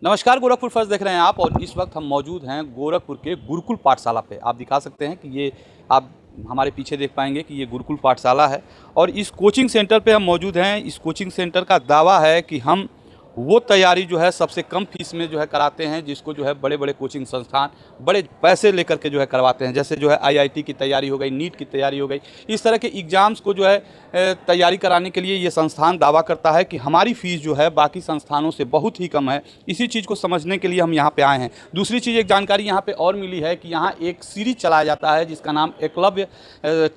नमस्कार, गोरखपुर फर्स्ट देख रहे हैं आप और इस वक्त हम मौजूद हैं गोरखपुर के गुरुकुल पाठशाला पे। आप दिखा सकते हैं कि ये आप हमारे पीछे देख पाएंगे कि ये गुरुकुल पाठशाला है और इस कोचिंग सेंटर पे हम मौजूद हैं। इस कोचिंग सेंटर का दावा है कि हम वो तैयारी जो है सबसे कम फीस में जो है कराते हैं, जिसको जो है बड़े बड़े कोचिंग संस्थान बड़े पैसे लेकर के जो है करवाते हैं। जैसे जो है आईआईटी की तैयारी हो गई, नीट की तैयारी हो गई, इस तरह के एग्ज़ाम्स को जो है तैयारी कराने के लिए ये संस्थान दावा करता है कि हमारी फ़ीस जो है बाकी संस्थानों से बहुत ही कम है। इसी चीज़ को समझने के लिए हम यहाँ पे आए हैं। दूसरी चीज़, एक जानकारी यहाँ पे और मिली है कि यहाँ एक सीरीज चलाया जाता है जिसका नाम एकलव्य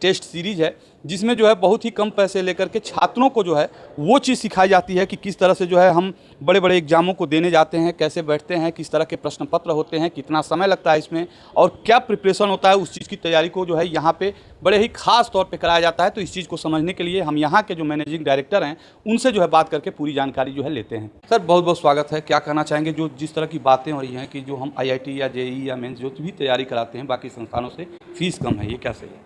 टेस्ट सीरीज है, जिसमें जो है बहुत ही कम पैसे लेकर के छात्रों को जो है वो चीज़ सिखाई जाती है कि किस तरह से जो है हम बड़े बड़े एग्जामों को देने जाते हैं, कैसे बैठते हैं, किस तरह के प्रश्न पत्र होते हैं, कितना समय लगता है इसमें और क्या प्रिपरेशन होता है। उस चीज़ की तैयारी को जो है यहाँ पे बड़े ही खास तौर पे कराया जाता है। तो इस चीज़ को समझने के लिए हम यहाँ के जो मैनेजिंग डायरेक्टर हैं उनसे जो है बात करके पूरी जानकारी जो है लेते हैं। सर, बहुत बहुत स्वागत है। क्या कहना चाहेंगे जो जिस तरह की बातें हो रही हैं कि जो हम IIT या JEE या मेंस जो भी तैयारी कराते हैं बाकी संस्थानों से फ़ीस कम है, ये क्या सही है?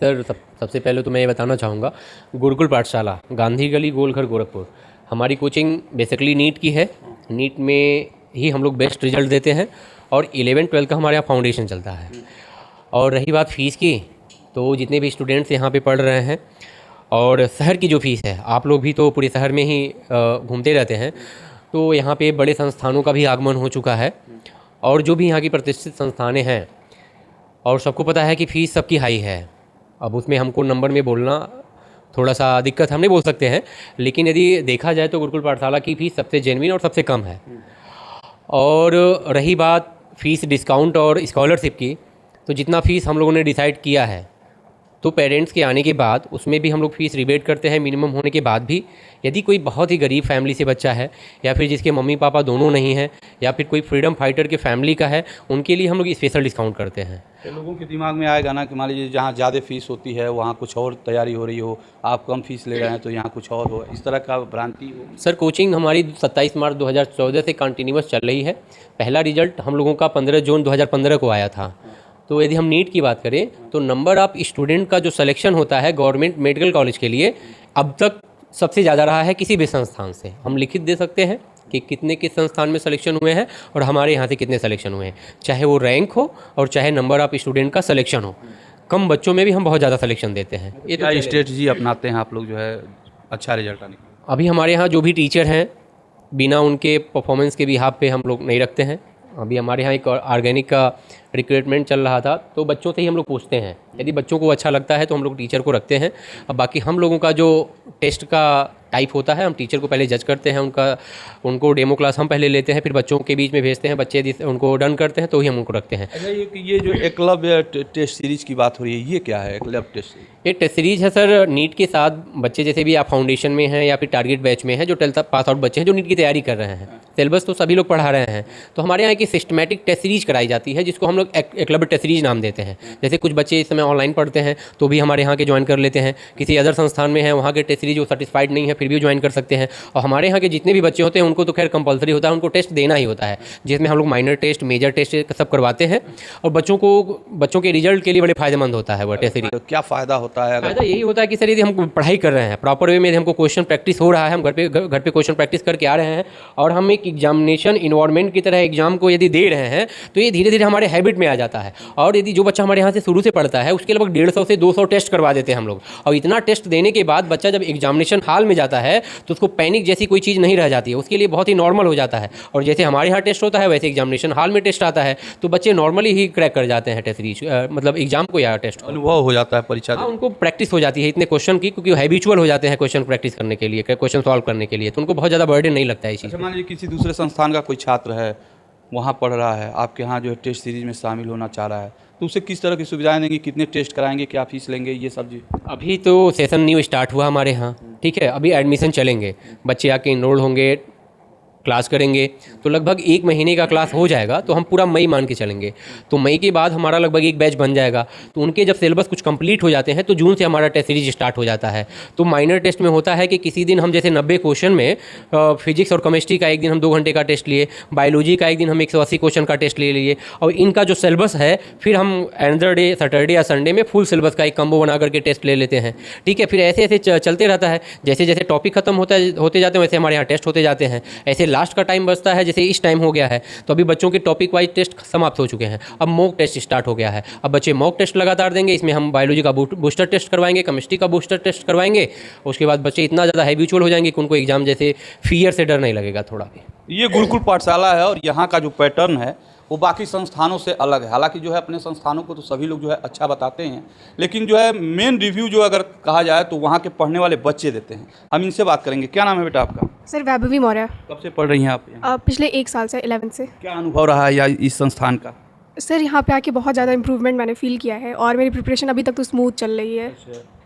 सर, सबसे पहले तो मैं ये बताना चाहूँगा, गुरुकुल पाठशाला, गांधी गली, गोलघर, गोरखपुर, हमारी कोचिंग बेसिकली नीट की है। नीट में ही हम लोग बेस्ट रिजल्ट देते हैं और 11-12 का हमारे यहाँ फाउंडेशन चलता है। और रही बात फ़ीस की, तो जितने भी स्टूडेंट्स यहाँ पे पढ़ रहे हैं और शहर की जो फ़ीस है, आप लोग भी तो पूरे शहर में ही घूमते रहते हैं, तो यहाँ पे बड़े संस्थानों का भी आगमन हो चुका है और जो भी यहाँ की प्रतिष्ठित संस्थानें हैं और सबको पता है कि फ़ीस सबकी हाई है। अब उसमें हमको नंबर में बोलना थोड़ा सा दिक्कत हम नहीं बोल सकते हैं, लेकिन यदि देखा जाए तो गुरुकुल पाठशाला की फ़ीस सबसे जेन्युइन और सबसे कम है। और रही बात फ़ीस डिस्काउंट और स्कॉलरशिप की, तो जितना फ़ीस हम लोगों ने डिसाइड किया है तो पेरेंट्स के आने के बाद उसमें भी हम लोग फ़ीस रिबेट करते हैं मिनिमम होने के बाद भी। यदि कोई बहुत ही गरीब फैमिली से बच्चा है या फिर जिसके मम्मी पापा दोनों नहीं हैं या फिर कोई फ्रीडम फाइटर के फैमिली का है, उनके लिए हम लोग स्पेशल डिस्काउंट करते हैं। तो लोगों के दिमाग में आएगा ना कि मान लीजिए जहाँ ज़्यादा फीस होती है वहाँ कुछ और तैयारी हो रही हो, आप कम फीस ले रहे हैं तो यहाँ कुछ और हो, इस तरह का भ्रांति हो। सर, कोचिंग हमारी 27 मार्च 2014 से कंटिन्यूस चल रही है। पहला रिजल्ट हम लोगों का 15 जून 2015 को आया था। तो यदि हम नीट की बात करें तो नंबर ऑफ स्टूडेंट का जो सिलेक्शन होता है गवर्नमेंट मेडिकल कॉलेज के लिए अब तक सबसे ज़्यादा रहा है किसी भी संस्थान से। हम लिखित दे सकते हैं कि कितने किस संस्थान में सिलेक्शन हुए हैं और हमारे यहाँ से कितने सिलेक्शन हुए हैं, चाहे वो रैंक हो और चाहे नंबर ऑफ स्टूडेंट का सिलेक्शन हो। कम बच्चों में भी हम बहुत ज़्यादा सिलेक्शन देते हैं। ये तो स्ट्रेटजी अपनाते हैं आप लोग जो है अच्छा रिजल्ट आने के? अभी हमारे यहाँ जो भी टीचर हैं, बिना उनके परफॉर्मेंस के बिहाफ पे हम लोग नहीं रखते हैं। अभी हमारे यहाँ एक ऑर्गेनिक का रिक्रूटमेंट चल रहा था, तो बच्चों से ही हम लोग पूछते हैं। यदि बच्चों को अच्छा लगता है तो हम लोग टीचर को रखते हैं। अब बाकी हम लोगों का जो टेस्ट का टाइप होता है, हम टीचर को पहले जज करते हैं, उनको डेमो क्लास हम पहले लेते हैं, फिर बच्चों के बीच में भेजते हैं। बच्चे यदि उनको डन करते हैं तो ही हम उनको रखते हैं। अच्छा, ये जो एकलव्य टेस्ट सीरीज की बात हो रही है, ये क्या है एकलव्य टेस्ट? ये टेस्ट सीरीज है सर। नीट के साथ बच्चे जैसे भी आप फाउंडेशन में हैं या फिर टारगेट बैच में हैं, जो 12th पास आउट बच्चे हैं जो नीट की तैयारी कर रहे हैं, सिलेबस तो सभी लोग पढ़ा रहे हैं, तो हमारे यहाँ एक सिस्टमेटिक टेस्ट सीरीज कराई जाती है जिसको हम लोग एकलव्य टेस्ट सीरीज नाम देते हैं। जैसे कुछ बच्चे इस समय ऑनलाइन पढ़ते हैं तो भी हमारे यहाँ के ज्वाइन कर लेते हैं, किसी अदर संस्थान में है वहाँ के टेस्ट सीरीज वो सेटिस्फाइड नहीं है फिर भी ज्वाइन कर सकते हैं। और हमारे यहाँ के जितने भी बच्चे होते हैं उनको तो खैर कंपलसरी होता है, उनको टेस्ट देना ही होता है, जिसमें हम लोग माइनर टेस्ट, मेजर टेस्ट सब करवाते हैं और बच्चों के रिजल्ट के लिए बड़े फायदेमंद होता है वह टेस्ट सीरीज। तो क्या फ़ायदा होता है? फायदा यही होता है कि सर, यदि हम पढ़ाई कर रहे हैं प्रॉपर वे में, हमको क्वेश्चन प्रैक्टिस हो रहा है, हम घर पे क्वेश्चन प्रैक्टिस करके आ रहे हैं और हम एक एग्जामिनेशन इन्वायरमेंट की तरह एग्जाम को यदि दे रहे हैं तो ये धीरे धीरे हमारे हैबिट में आ जाता है। और यदि जो बच्चा हमारे यहाँ से शुरू से पढ़ता है उसके लगभग 150 से 200 टेस्ट करवा देते हैं हम लोग। और इतना टेस्ट देने के बाद बच्चा जब एग्जामिनेशन हॉल में जाता है तो उसको पैनिक जैसी कोई चीज़ नहीं रह जाती है, उसके लिए बहुत ही नॉर्मल हो जाता है। और जैसे हमारे यहाँ टेस्ट होता है वैसे एग्जामिनेशन हॉल में टेस्ट आता है, तो बच्चे नॉर्मली ही क्रैक कर जाते हैं टेस्ट सीरीज, मतलब एग्जाम को या टेस्ट। अनुभव हो जाता है परीक्षा। हाँ, उनको प्रैक्टिस हो जाती है इतने क्वेश्चन की, क्योंकि हैबिचुअल हो जाते हैं क्वेश्चन प्रैक्टिस करने के लिए, क्वेश्चन सॉल्व करने के लिए, तो उनको बहुत ज़्यादा बर्डन नहीं लगता है इस चीज़। मान लीजिए किसी दूसरे संस्थान का कोई छात्र है, वहाँ पढ़ रहा है, आपके यहाँ जो है टेस्ट सीरीज में शामिल होना चाह रहा है, तो उसे किस तरह की सुविधाएं देंगे, कितने टेस्ट कराएंगे, क्या फीस लेंगे, ये सब जी? अभी तो सेशन न्यू स्टार्ट हुआ हमारे यहाँ, ठीक है। अभी एडमिशन चलेंगे, बच्चे आके इनरोल होंगे, क्लास करेंगे, तो लगभग 1 महीने का क्लास हो जाएगा, तो हम पूरा मई मान के चलेंगे। तो मई के बाद हमारा लगभग एक बैच बन जाएगा, तो उनके जब सिलेबस कुछ कंप्लीट हो जाते हैं तो जून से हमारा टेस्ट सीरीज स्टार्ट हो जाता है। तो माइनर टेस्ट में होता है कि किसी दिन हम जैसे 90 क्वेश्चन में फिजिक्स और केमिस्ट्री का एक दिन हम 2 घंटे का टेस्ट लिए, बायोलॉजी का एक दिन हम 180 क्वेश्चन का टेस्ट ले लिए, और इनका जो सिलेबस है फिर हम अनदर डे सैटरडे या संडे में फुल सिलेबस का एक कम्बो बना करके टेस्ट ले लेते हैं, ठीक है। फिर ऐसे ऐसे चलते रहता है, जैसे जैसे टॉपिक खत्म होते जाते हैं वैसे हमारे यहाँ टेस्ट होते जाते हैं। ऐसे लास्ट का टाइम बचता है, जैसे इस टाइम हो गया है तो अभी बच्चों के टॉपिक वाइज टेस्ट समाप्त हो चुके हैं, अब मॉक टेस्ट स्टार्ट हो गया है। अब बच्चे मॉक टेस्ट लगातार देंगे, इसमें हम बायोलॉजी का बूस्टर टेस्ट करवाएंगे, केमिस्ट्री का बूस्टर टेस्ट करवाएंगे। उसके बाद बच्चे इतना ज़्यादा हैबिचुअल हो जाएंगे कि उनको एग्जाम जैसे फियर से डर नहीं लगेगा थोड़ा भी। ये गुरुकुल पाठशाला है और यहाँ का जो पैटर्न है वो बाकी संस्थानों से अलग है। हालांकि जो है अपने संस्थानों को तो सभी लोग जो है अच्छा बताते हैं, लेकिन जो है मेन रिव्यू जो अगर कहा जाए तो वहाँ के पढ़ने वाले बच्चे देते हैं। हम इनसे बात करेंगे। क्या नाम है बेटा आपका? सर वैभवी मौर्य। कब से पढ़ रही हैं आप यहाँ? पिछले 1 साल से 11 से। क्या अनुभव रहा है या इस संस्थान का? सर यहाँ पे आके बहुत ज़्यादा इम्प्रूवमेंट मैंने फील किया है और मेरी प्रिपरेशन अभी तक तो स्मूथ चल रही है।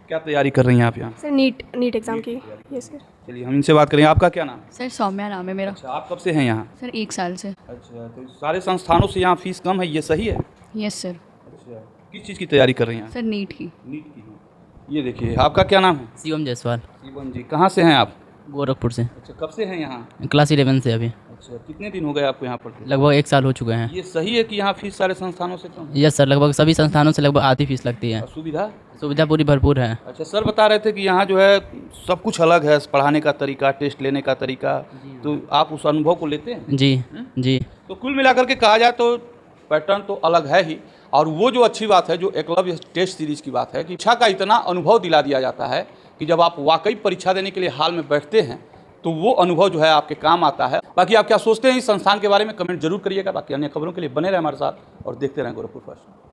क्या तैयारी कर रही हैं आप यहाँ? सर नीट एग्ज़ाम की। Yes sir. चलिए हम इनसे बात करेंगे। आपका क्या नाम है? सर सौम्या नाम है मेरा। अच्छा, आप कब से हैं यहाँ? सर 1 साल से। अच्छा, तो सारे संस्थानों से यहाँ फीस कम है, ये सही है? Yes sir. अच्छा, किस चीज़ की तैयारी कर रही हैं? सर नीट की। नीट की है। ये देखिए, आपका क्या नाम है? शिवम जायसवाल, शिवम जी, कहाँ से हैं आप? गोरखपुर से। अच्छा, कब से हैं यहाँ? क्लास 11 से अभी। अच्छा, कितने दिन हो गए आपको यहाँ पढ़ते? लगभग 1 साल हो चुके हैं। ये सही है कि यहाँ फीस सारे संस्थानों से कम है? यस सर, लगभग सभी संस्थानों से लगभग आधी फीस लगती है। और सुविधा? सुविधा पूरी भरपूर है। अच्छा, सर बता रहे थे कि यहाँ जो है सब कुछ अलग है, पढ़ाने का तरीका, टेस्ट लेने का तरीका, तो आप उस अनुभव को लेते हैं? जी जी। तो कुल मिलाकर के कहा जाए तो पैटर्न तो अलग है ही, और वो जो अच्छी बात है, जो एकलव्य टेस्ट सीरीज़ की बात है कि शिक्षा का इतना अनुभव दिला दिया जाता है कि जब आप वाकई परीक्षा देने के लिए हाल में बैठते हैं तो वो अनुभव जो है आपके काम आता है। बाकी आप क्या सोचते हैं इस संस्थान के बारे में कमेंट जरूर करिएगा। बाकी अन्य खबरों के लिए बने रहें हमारे साथ और देखते रहें गोरखपुर फर्स्ट।